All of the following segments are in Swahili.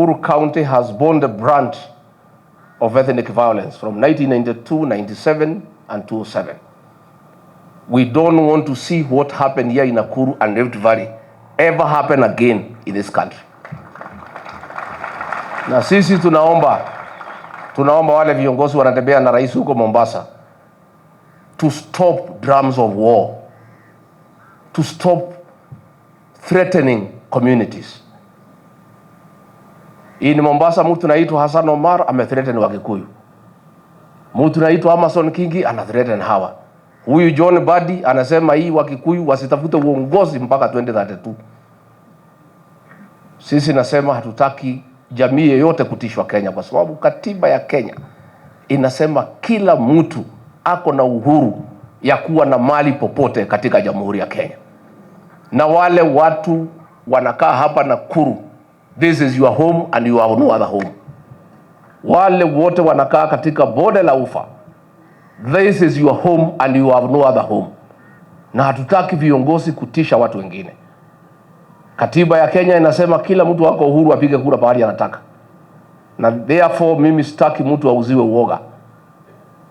Nakuru County has borne the brunt of ethnic violence from 1992, 97, and 2007. We don't want to see what happened here in Nakuru and Rift Valley ever happen again in this country. Na sisi tunaomba wale viongozi wanatembea na rais huko Mombasa to stop drums of war, to stop threatening communities. In Mombasa mtu naitwa Hassan Omar amethreaten Wakikuyu. Mtu naitwa Amason Kingi anathreaten hawa. Huyu John Badi anasema hii Wakikuyu wasitafute uongozi mpaka 2032. Sisi nasema hatutaki jamii yoyote kutishwa Kenya, kwa sababu katiba ya Kenya inasema kila mtu ako na uhuru ya kuwa na mali popote katika Jamhuri ya Kenya. Na wale watu wanakaa hapa Nakuru, this is your home and you have no other home. Wale wote wanakaa katika bonde la Ufa, this is your home and you have no other home. Na hatutaki viongozi kutisha watu wengine. Katiba ya Kenya inasema kila mtu wako uhuru apige kura pahali anataka. Na therefore mimi sitaki mtu auziwe uoga.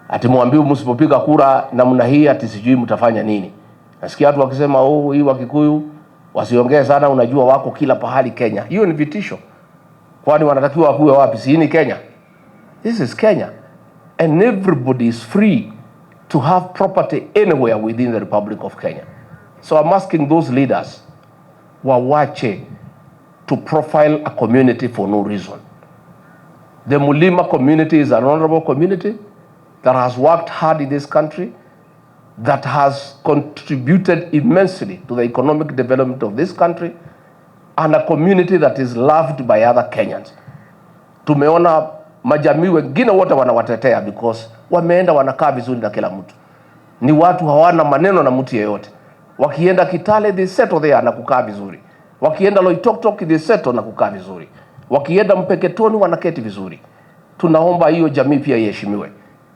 Ati muambiwe msipopiga kura namna hii ati sijui mtafanya nini. Nasikia watu wakisema hii Wakikuyu wasiongee sana, unajua wako kila pahali Kenya. Hiyo ni vitisho. Kwani wanatakiwa wakuwe wapi? Si ni Kenya? This is Kenya. And everybody is free to have property anywhere within the Republic of Kenya. So I'm asking those leaders wawache to profile a community for no reason. The Mulima community is an honorable community that has worked hard in this country, that has contributed immensely to the economic development of this country, and a community that is loved by other Kenyans. Tumeona majamii wengine wote wanawatetea because wameenda wanakaa vizuri na kila mtu. Ni watu hawana maneno na mtu yeyote. Wakienda Kitale they settle there na kukaa vizuri. Wakienda Loitoktok they settle na kukaa vizuri. Wakienda Mpeketoni wanaketi vizuri. Tunaomba hiyo jamii pia iheshimiwe.